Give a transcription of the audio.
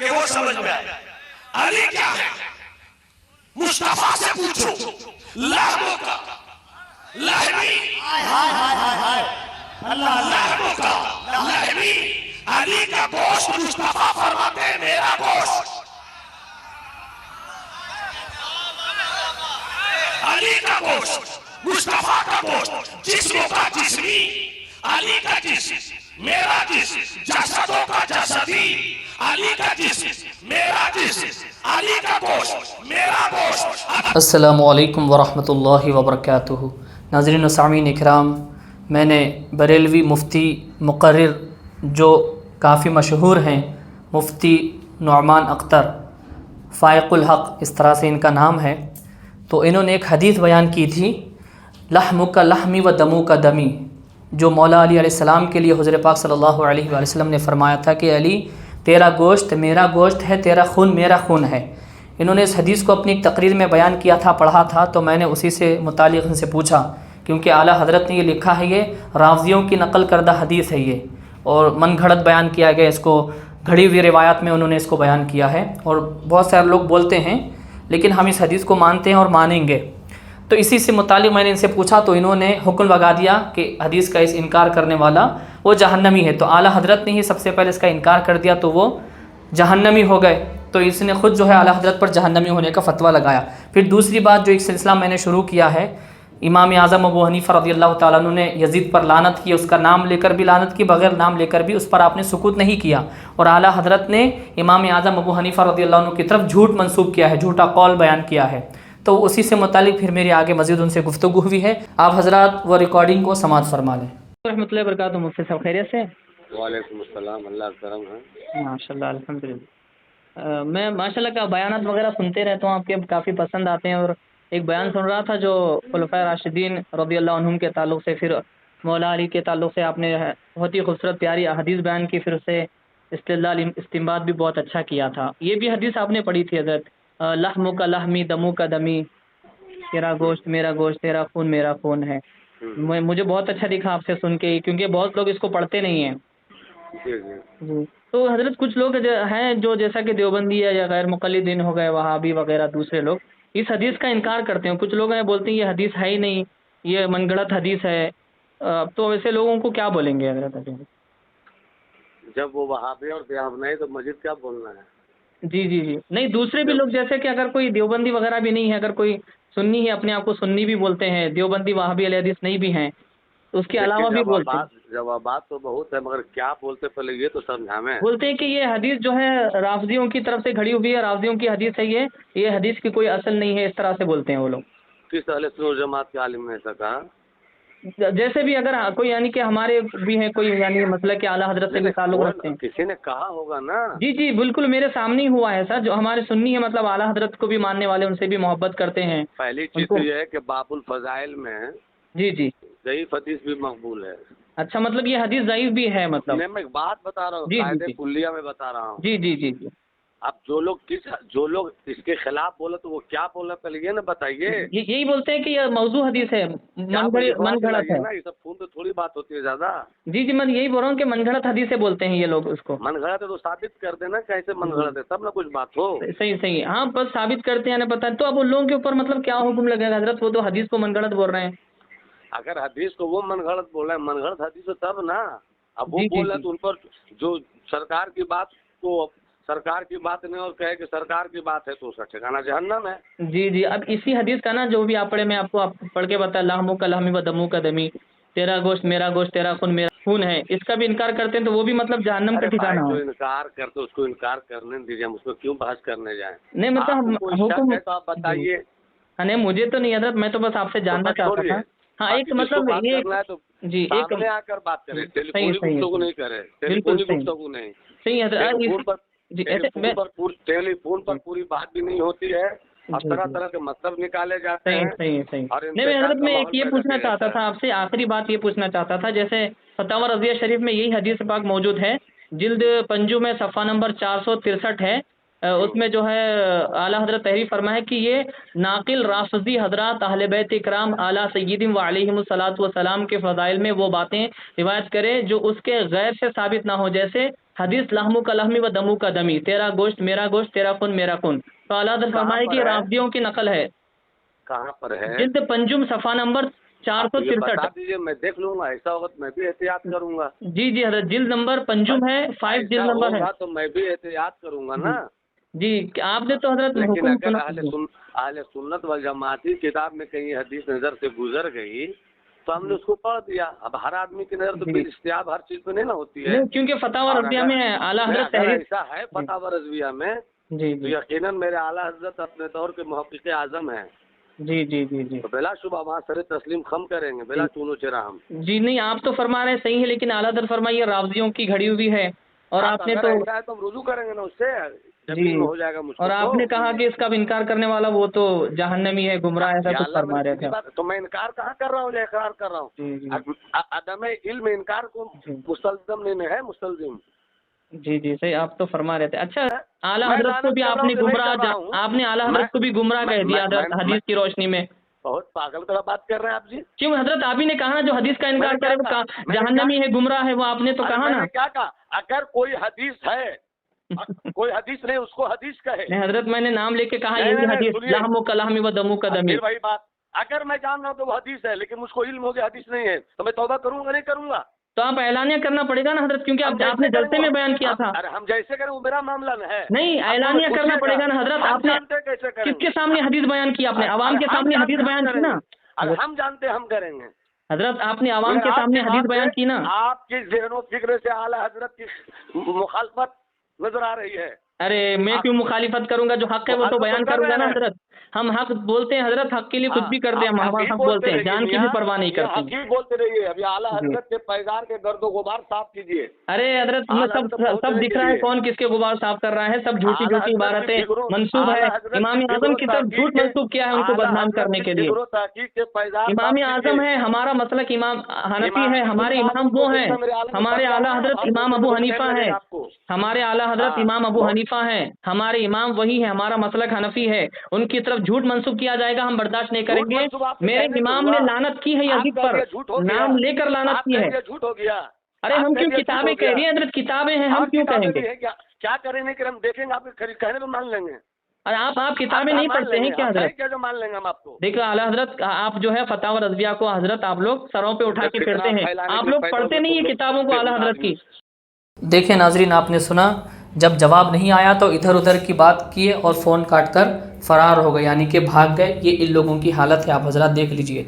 تاکہ وہ سمجھ میں آئے. علی کیا ہے؟ مصطفیٰ سے پوچھو. لہموں کا لہمی لہموں کا لہمی علی کا گوشت مصطفیٰ فرماتے ہیں میرا گوشت. علی کا گوشت مصطفیٰ کا گوشت جسموں کا جسمی علی کا جسم میرا جسم جسدوں کا جسدی علی کا جسم میرا جسم علی کا گوشت میرا گوشت. السلام علیکم ورحمۃ اللہ وبرکاتہ. ناظرین و سامعین اکرام، میں نے بریلوی مفتی مقرر جو کافی مشہور ہیں، مفتی نعمان اختر فائق الحق اس طرح سے ان کا نام ہے، تو انہوں نے ایک حدیث بیان کی تھی، لحمک لحمی و دمو کا دمی، جو مولا علی علیہ السلام کے لیے حضور پاک صلی اللہ علیہ وآلہ وسلم نے فرمایا تھا کہ علی تیرا گوشت میرا گوشت ہے، تیرا خون میرا خون ہے. انہوں نے اس حدیث کو اپنی ایک تقریر میں بیان کیا تھا، پڑھا تھا، تو میں نے اسی سے متعلق ان سے پوچھا، کیونکہ اعلیٰ حضرت نے یہ لکھا ہے، یہ رافضیوں کی نقل کردہ حدیث ہے یہ، اور من گھڑت بیان کیا گیا، اس کو گھڑی ہوئی روایات میں انہوں نے اس کو بیان کیا ہے، اور بہت سارے لوگ بولتے ہیں لیکن ہم اس حدیث کو مانتے ہیں اور مانیں گے. تو اسی سے متعلق میں نے ان سے پوچھا تو انہوں نے حکم لگا دیا کہ حدیث کا اس انکار کرنے والا وہ جہنمی ہے. تو اعلیٰ حضرت نے ہی سب سے پہلے اس کا انکار کر دیا تو وہ جہنمی ہو گئے، تو اس نے خود جو ہے اعلیٰ حضرت پر جہنمی ہونے کا فتویٰ لگایا. پھر دوسری بات جو ایک سلسلہ میں نے شروع کیا ہے، امام اعظم ابو حنیفہ رضی اللہ تعالیٰ عنہ نے یزید پر لعنت کی، اس کا نام لے کر بھی لعنت کی، بغیر نام لے کر بھی اس پر آپ نے سکوت نہیں کیا، اور اعلیٰ حضرت نے امام اعظم ابو حنیفہ رضی اللہ عنہ کی طرف جھوٹ منسوب کیا ہے، جھوٹا قول بیان کیا ہے. تو اسی سے متعلق پھر میری آگے مزید ان سے گفتگو ہوئی ہے. آپ حضرات وہ ریکارڈنگ کو سماعت فرما لیں. رحمۃ اللہ وبرکاتہ. مفتی صاحب خیریت سے؟ وعلیکم السلام، اللہ کرم ہے. ماشاء اللہ الحمدللہ. میں ماشاء اللہ کا بیانات وغیرہ سنتے رہتا ہوں، آپ کے کافی پسند آتے ہیں، اور ایک بیان سن رہا تھا جو خلفائے راشدین رضی اللہ عنہم کے تعلق سے، پھر مولا علی کے تعلق سے آپ نے بہت ہی خوبصورت پیاری احادیث بیان کی، پھر اسے استدلال استنباط بھی بہت اچھا کیا تھا. یہ بھی حدیث آپ نے پڑھی تھی حضرت، لحموں کا لحمی دموں کا دمی، تیرا گوشت میرا گوشت، تیرا خون میرا خون ہے. مجھے بہت اچھا دکھا آپ سے سن کے، کیونکہ بہت لوگ اس کو پڑھتے نہیں ہیں. جی. تو حضرت کچھ لوگ ہیں جو جیسا کہ دیوبندی ہے یا غیر مقلدین ہو گئے، وہابی وغیرہ دوسرے لوگ اس حدیث کا انکار کرتے ہیں. کچھ لوگ ہیں بولتے ہیں یہ حدیث ہے ہی نہیں، یہ من گھڑت حدیث ہے. تو ایسے لوگوں کو کیا بولیں گے حضرت؟ جب وہ وہابی اور دیوبندی تو مزید کیا بولنا ہے؟ جی نہیں، دوسرے بھی لوگ جیسے کہ اگر کوئی دیوبندی وغیرہ بھی نہیں ہے، اگر کوئی سنی ہے، اپنے آپ کو سنی بھی بولتے ہیں، دیوبندی وہابی علیہ حدیث نہیں بھی ہیں، تو اس کے علاوہ بھی بولتے ہیں. جوابات تو بہت ہے، مگر کیا بولتے پہلے یہ تو سمجھائیں. بولتے ہیں کہ یہ حدیث جو ہے رافضیوں کی طرف سے گھڑی ہوئی ہے، رافضیوں کی حدیث ہے، یہ حدیث کی کوئی اصل نہیں ہے، اس طرح سے بولتے ہیں وہ لوگ. کس اہل سنت و جماعت کے عالم نے ایسا کہا؟ جیسے بھی اگر کوئی یعنی کہ ہمارے بھی ہیں کوئی یعنی مسئلہ کہ اعلیٰ حضرت سے بھی تعلق رکھتے ہیں. کسی نے کہا ہوگا نا. جی بالکل میرے سامنے ہی ہوا ہے سر، جو ہمارے سنی ہے، مطلب اعلیٰ حضرت کو بھی ماننے والے، ان سے بھی محبت کرتے ہیں. پہلی چیز تو یہ ہے کہ باب الفضائل میں جی ضعیف حدیث بھی مقبول ہے. اچھا، مطلب یہ حدیث ضعیف بھی ہے مطلب؟ میں ایک بات بتا رہا ہوں، قاعدہ کلیہ میں بتا رہا ہوں. جی. اب جو لوگ اس کے خلاف بولے تو وہ کیا بولے پہلے یہ نہ بتائیے. یہی بولتے ہیں کہ یہ موضوع حدیث ہے، من گھڑت ہے. یہ سب فون پہ تھوڑی بات ہوتی ہے زیادہ. جی میں یہی بول رہا ہوں کہ من گھڑت حدیث سے بولتے ہیں یہ لوگ اس کو. من گھڑت ہے تو ثابت کر دینا کیسے من گھڑت ہے، تب نہ کچھ بات ہو. صحیح. ہاں بس ثابت کرتے ہیں، پتہ ہے. تو اب ان لوگوں کے اوپر مطلب کیا حکم لگے گا حضرت؟ وہ تو حدیث کو من گھڑت بول رہے ہیں. اگر حدیث کو وہ من گھڑت بول رہے ہیں، من گھڑت حدیث ہے تب نا. اب وہ بول رہے ہیں تو ان پر جو سرکار کی بات کو سرکار کی بات نہیں اور کہے کہ سرکار کی بات ہے تو اس کا ٹھکانہ جہنم ہے. جی. اب اسی حدیث کا نا جو بھی آپ پڑھے، میں آپ کو پڑھ کے بتا، لحموں کا لحمی و دموں کا دمی، تیرا گوشت میرا گوشت، تیرا خون میرا خون ہے، اس کا بھی انکار کرتے ہیں تو وہ بھی مطلب جہنم کا ٹھکانہ ہے. جو انکار کرتے اس کو انکار کرنے دیجیے، ہم اس کو کیوں بحث کرنے جائیں؟ نہیں مطلب حکم ہے تو آپ بتائیے. نہیں مجھے تو نہیں حضرت، میں تو بس آپ سے جاننا چاہتا تھا. ہاں ایک مطلب یہ جی ایک سامنے آ کر بات کریں، ٹیلیفونی گفتگو نہیں کریں، ٹیلیفونی گفتگو نہیں. صحیح حضرت. ٹیلیفون پر پوری بات بھی نہیں ہوتی ہے اور طرح کے مطلب نکالے جاتے ہیں. صحیح. نہیں حضرت، میں ایک یہ پوچھنا چاہتا تھا آپ سے، آخری بات یہ پوچھنا چاہتا تھا، جیسے فتاوی رضیہ شریف میں یہی حدیث پاک موجود ہے، جلد 5 میں صفحہ نمبر 463 ہے. اس میں جو ہے اعلیٰ حضرت تحریر فرمایا ہے کہ یہ ناقل رافضی حضرات اہل بیت اکرام اعلیٰ سیدم و علیہم الصلاۃ والسلام کے فضائل میں وہ باتیں روایت کرے جو اس کے غیر سے ثابت نہ ہو، جیسے حدیث لحمو کا لحمی و دمو کا دمی، تیرا گوشت میرا گوشت، تیرا خون میرا خون، تو اعلیٰ حضرت فرمائے کہ رافضیوں کی نقل ہے. کہاں پر ہے؟ جلد پنجم صفحہ نمبر بتا 463. دیجیے، میں دیکھ لوں گا، ایسا وقت میں بھی احتیاط کروں گا. جی جی حضرت، جلد نمبر پنجم ہے، 5 جلد ایسا نمبر ہے. ہوگا تو میں بھی احتیاط کروں گا نا. جی آپ نے تو حضرت لیکن حکم اگر سنا. اہل سنت والجماعت کی کتاب میں کہیں حدیث نظر سے گزر گئی تو ہم نے اس کو پڑھ دیا. اب ہر آدمی کی نظر تو پھر استیاب ہر چیز پہ نہیں نا ہوتی ہے. نہیں، کیونکہ فتاوی رضویہ میں اعلیٰ حضرت اگر تحریر. ایسا ہے فتاوی رضویہ میں جی تو جی یقیناً میرے اعلیٰ حضرت اپنے دور کے محقق اعظم ہیں. جی جی جی جی تو بلا شبہ وہاں سر تسلیم خم کریں گے بلا چونو چرا ہم. جی نہیں، آپ تو فرما رہے ہیں صحیح ہے، لیکن اعلیٰ حضرت فرمائیے رافضیوں کی گھڑی ہوئی ہے، اور آپ نے اگر تو ایسا ہے تو ہم رجوع کریں گے نا اس سے، جی، جب ہو جائے گا مجھ کو. اور آپ نے کہا کہ اس کا انکار کرنے والا وہ تو جہنمی ہے، گمراہ، ایسا کچھ فرما رہے تھے. تو میں انکار کہاں کر رہا ہوں یا اقرار کر رہا ہوں. جی جی عدم علم انکار کو مستلزم نہیں ہے، مستلزم. جی جی صحیح، آپ تو فرما رہے تھے. اچھا اعلیٰ میں حضرت کو بھی لعنت آپ کر نے رہا ہوں کہ نہیں گمراہ کر رہا ہوں. آپ نے اعلیٰ حضرت کو بھی گمراہ کہہ دیا حضرت حدیث کی روشنی میں. بہت پاگل طرح بات کر رہے ہیں آپ جی. کیوں حضرت؟ آپ ہی نے کہا نا جو حدیث کا انکار کرے وہ جہنمی ہے، گمراہ ہے، وہ آپ نے تو کہا میں نا. نے کیا کہا؟ اگر کوئی حدیث ہے، کوئی حدیث نہیں، اس کو حدیث کہے. نہیں حضرت، میں نے نام لے کے کہا نہیں، یہ نہیں، حدیث سنیے. لحم کا لحمی و دمو کا دمی. پھر وہی بات، اگر میں جان رہا ہوں کہ وہ حدیث ہے لیکن مجھ کو علم ہو گیا حدیث نہیں ہے تو میں توبہ کروں گا نہیں کروں گا؟ تو آپ اعلانیہ کرنا پڑے گا نا حضرت، کیونکہ آپ نے جلسے میں بیان کیا تھا. ارے ہم جیسے کریں وہ میرا معاملہ ہے. نہیں، اعلانیہ کرنا پڑے گا نا حضرت. آپ نے کیسے کریں کس کے سامنے حدیث بیان کی؟ آپ نے عوام کے سامنے حدیث بیان کی نا اگر ہم جانتے ہم کریں گے. حضرت، آپ نے عوام کے سامنے حدیث بیان کی نا. آپ کی ذہن و فکر سے اعلیٰ حضرت کی مخالفت نظر آ رہی ہے. ارے میں کیوں مخالفت کروں گا؟ جو حق ہے وہ تو بیان کروں گا نا حضرت. ہم حق بولتے ہیں حضرت، حق کے لیے کچھ بھی کر دیں، ہم حق بولتے ہیں، جان کی بھی پرواہ نہیں کرتے. حق ہی بولتے رہیے. ابھی اعلیٰ حضرت کے پیغار کے گرد و غبار صاف کیجیے. ارے حضرت ہمیں سب دکھ رہا ہے کون کس کے غبار صاف کر رہا ہے. سب جھوٹی جھوٹی عبارتیں منسوب ہے. امام اعظم کی طرف جھوٹ منسوب کیا ہے ان کو بدنام کرنے کے لیے. امام اعظم ہے، ہمارا مسلک امام حنفی ہے، ہمارے امام وہ ہیں، ہمارے اعلیٰ حضرت امام ابو حنیفہ ہے. ہمارے اعلیٰ حضرت امام ابو حنیفہ ہیں، ہمارے امام وہی ہے، ہمارا مسلک حنفی ہے. ان کی طرف جھوٹ منسوب کیا جائے گا، ہم برداشت نہیں کریں گے. میرے امام نے لعنت کی ہے یزید پر، نام لے کر لعنت کی ہے. جھوٹ ہو گیا. ارے ہم کیوں کتابیں کہہ رہی ہیں حضرت؟ کتابیں ہیں، ہم کیوں کہیں گے؟ کیا کریں گے کہ ہم دیکھیں گے آپ کے کہنے پہ مان لیں گے. ارے آپ کتابیں نہیں پڑھتے ہیں کیا حضرت؟ کیا جو مان لیں گے ہم آپ کو. دیکھو اعلیٰ حضرت، آپ جو ہے فتاوی رضویہ کو حضرت آپ لوگ سروں پہ اٹھا کے پھرتے ہیں، آپ لوگ پڑھتے نہیں ہیں کتابوں کو اعلیٰ حضرت کی. دیکھیں ناظرین، آپ نے سنا، جب جواب نہیں آیا تو ادھر ادھر کی بات کیے اور فون کاٹ کر فرار ہو گئے، یعنی کہ بھاگ گئے. یہ ان لوگوں کی حالت ہے، آپ حضرات دیکھ لیجئے.